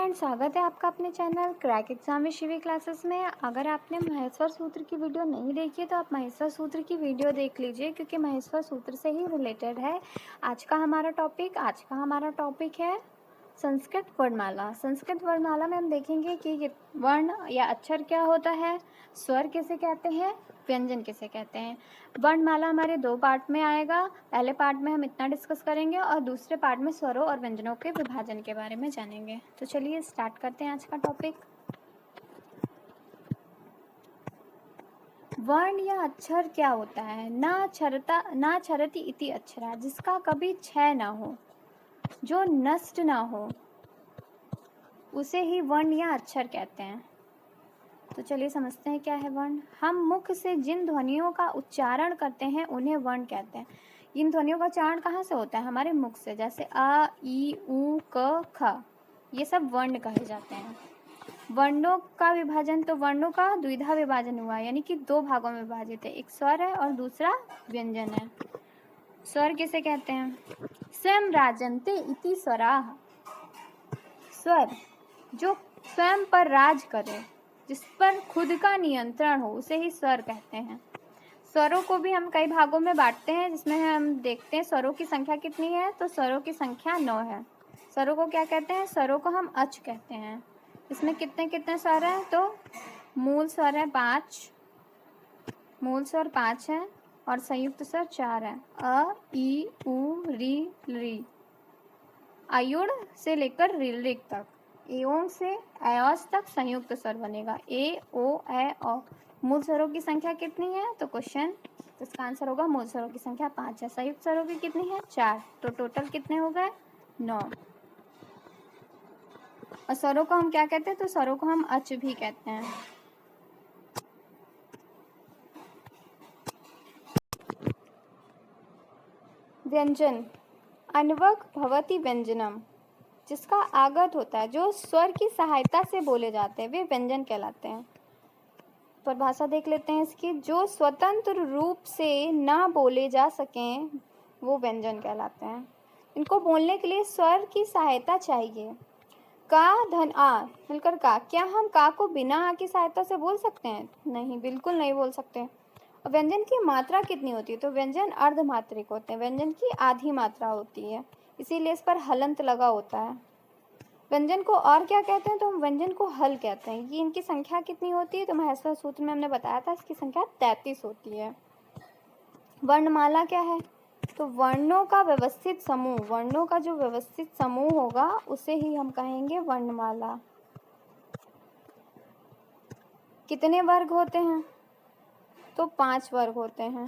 Friends, स्वागत है आपका अपने चैनल क्रैक एग्जाम में शिवी क्लासेस में। अगर आपने महेश्वर सूत्र की वीडियो नहीं देखी है तो आप महेश्वर सूत्र की वीडियो देख लीजिए, क्योंकि महेश्वर सूत्र से ही रिलेटेड है आज का हमारा टॉपिक है संस्कृत वर्णमाला। संस्कृत वर्णमाला में हम देखेंगे कि वर्ण या अक्षर क्या होता है, स्वर किसे कहते हैं, व्यंजन किसे कहते हैं। वर्णमाला हमारे दो पार्ट में आएगा। पहले पार्ट में हम इतना डिस्कस करेंगे और दूसरे पार्ट में स्वरों और व्यंजनों के विभाजन के बारे में जानेंगे। तो चलिए स्टार्ट करते हैं आज का टॉपिक। वर्ण या अक्षर क्या होता है? ना क्षरति इति अक्षरा, जिसका कभी क्षय ना हो, जो नष्ट ना हो, उसे ही वर्ण या अक्षर कहते हैं। तो चलिए समझते हैं क्या है वर्ण। हम मुख से जिन ध्वनियों का उच्चारण करते हैं उन्हें वर्ण कहते हैं। इन ध्वनियों का उच्चारण कहाँ से होता है? हमारे मुख से। जैसे अ, ई, उ, क, ख, ये सब वर्ण कहे जाते हैं। वर्णों का विभाजन, तो वर्णों का द्विधा विभाजन हुआ, यानी कि दो भागों में विभाजित है। एक स्वर है और दूसरा व्यंजन है। स्वर किसे कहते हैं? स्वयं राजन्ते इति स्वराः। स्वर जो स्वयं पर राज करे, जिस पर खुद का नियंत्रण हो, उसे ही स्वर कहते हैं। स्वरों को भी हम कई भागों में बांटते हैं, जिसमें हम देखते हैं स्वरों की संख्या कितनी है। तो स्वरों की संख्या 9 है। स्वरों को क्या कहते हैं? स्वरों को हम अच कहते हैं। इसमें कितने कितने स्वर हैं? तो मूल स्वर है 5, मूल स्वर 5 है और संयुक्त स्वर 4 है। अ, ई, उ, री, री। आयुड़ से लेकर ऋ तक, एओं से अयोस तक संयुक्त स्वर बनेगा। ए, ओ, ए, औ। मूल स्वरों की संख्या कितनी है? तो क्वेश्चन, तो इसका आंसर होगा मूल स्वरों की संख्या 5 है। संयुक्त स्वरों की कितनी है? 4। तो टोटल कितने हो गए? 9। और स्वरों को हम क्या कहते हैं? तो स्वरों को हम अच भी कहते हैं। व्यंजन, अन्वक भवति व्यंजनम, जिसका आगत होता है, जो स्वर की सहायता से बोले जाते हैं, वे व्यंजन कहलाते हैं। परिभाषा देख लेते हैं इसकी। जो स्वतंत्र रूप से ना बोले जा सकें वो व्यंजन कहलाते हैं। इनको बोलने के लिए स्वर की सहायता चाहिए। का धन आ मिलकर का, क्या हम का को बिना आ की सहायता से बोल सकते हैं? नहीं, बिल्कुल नहीं बोल सकते। और व्यंजन की मात्रा कितनी होती है? तो व्यंजन अर्धमात्रिक होते हैं। व्यंजन की आधी मात्रा होती है, इसीलिए इस पर हलंत लगा होता है। व्यंजन को और क्या कहते हैं? तो हम व्यंजन को हल कहते हैं। ये इनकी संख्या कितनी होती है? तो महेश्वर सूत्र में हमने बताया था, इसकी संख्या 33 होती है। वर्णमाला क्या है? तो वर्णों का व्यवस्थित समूह, वर्णों का जो व्यवस्थित समूह होगा उसे ही हम कहेंगे वर्णमाला। कितने वर्ग होते हैं? तो 5 वर्ग होते हैं।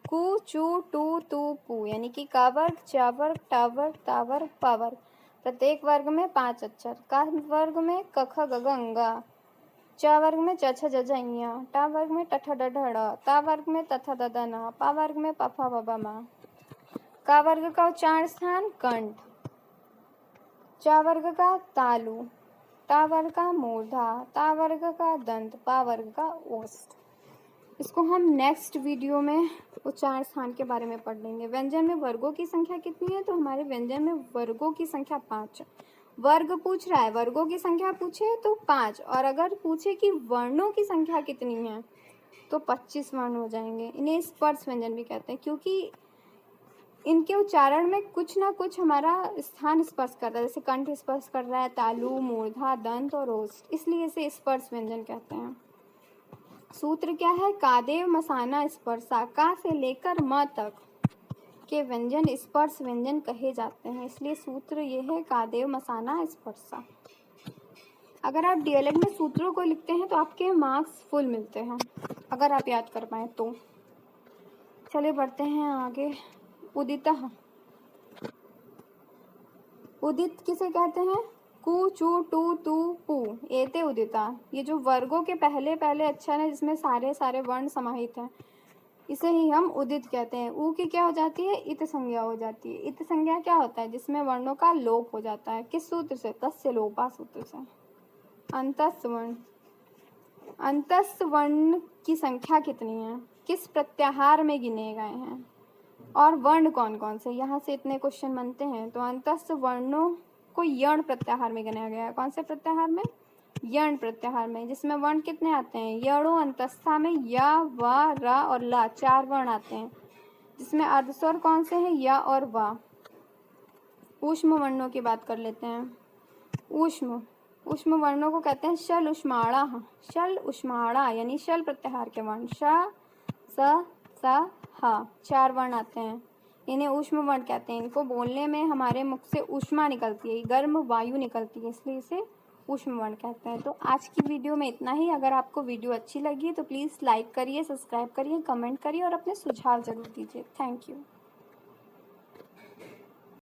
कु, चू, टू, तू, पू, यानी कि का वर्ग, चा वर्ग, टा वर्ग, ता वर्ग, पा वर्ग। प्रत्येक वर्ग में 5 अक्षर। का वर्ग में क, ख, ग, घ, अंगा। चा वर्ग में च, छ, ज, झ, ञ। टा वर्ग में ट, ठ, ड, ढ, ड़। ता वर्ग में त, थ, द, ध, न। पा वर्ग में प, फ, ब, भ, म। का वर्ग का उच्चारण स्थान कंठ। चा वर्ग का तालु। टा वर्ग का मूर्धा। ता वर्ग का दंत। पा वर्ग का ओष्ठ। इसको हम नेक्स्ट वीडियो में उच्चारण स्थान के बारे में पढ़ लेंगे। व्यंजन में वर्गों की संख्या कितनी है? तो हमारे व्यंजन में वर्गों की संख्या 5। वर्ग पूछ रहा है, वर्गों की संख्या पूछे तो 5, और अगर पूछे कि वर्णों की संख्या कितनी है तो 25 वर्ण हो जाएंगे। इन्हें स्पर्श व्यंजन भी कहते हैं, क्योंकि इनके उच्चारण में कुछ ना कुछ हमारा स्थान स्पर्श कर रहा है। जैसे कंठ स्पर्श कर रहा है, तालु, मूर्धा, दंत और ओष्ठ, इसलिए इसे स्पर्श व्यंजन कहते हैं। सूत्र क्या है? कादेव मसाना स्पर्शा, का से लेकर म तक के व्यंजन स्पर्श व्यंजन कहे जाते हैं, इसलिए सूत्र ये है कादेव मसाना स्पर्शा। अगर आप डीएलएड में सूत्रों को लिखते हैं तो आपके मार्क्स फुल मिलते हैं, अगर आप याद कर पाए तो। चलिए बढ़ते हैं आगे। उदितः, उदित किसे कहते हैं? कु, चू, टू, तू, पू, एते उदिता। ये जो वर्गों के पहले पहले अक्षर है, जिसमें सारे वर्ण समाहित हैं, इसे ही हम उदित कहते हैं। ऊ की क्या हो जाती है? इत संज्ञा हो जाती है। इत संज्ञा क्या होता है? जिसमें वर्णों का लोप हो जाता है। किस सूत्र से? तस्य लोपा सूत्र से। अंतस्थ वर्ण, अंतस्थ वर्ण की संख्या कितनी है? किस प्रत्याहार में गिने गए हैं? और वर्ण कौन कौन से? यहाँ से इतने क्वेश्चन बनते हैं। तो अंतस्थ वर्णों को यण प्रत्याहार में गिनाया गया है। कौन से प्रत्याहार में? यण प्रत्याहार में, जिसमें वर्ण कितने आते हैं? यणो अंतस्था में या, वा, रा और ला 4 वर्ण आते हैं, जिसमें अर्धस्वर कौन से हैं? या और वा। ऊष्म वर्णों की बात कर लेते हैं। ऊष्म वर्णों को कहते हैं शल उष्माणा। शल उष्माणा यानी शल प्रत्याहार के वर्ण श, स, ह 4 वर्ण आते हैं, इन्हें ऊष्म वर्ण कहते हैं। इनको बोलने में हमारे मुख से ऊष्मा निकलती है, गर्म वायु निकलती है, इसलिए इसे ऊष्म वर्ण कहते हैं। तो आज की वीडियो में इतना ही। अगर आपको वीडियो अच्छी लगी तो प्लीज़ लाइक करिए, सब्सक्राइब करिए, कमेंट करिए और अपने सुझाव जरूर दीजिए। Thank you.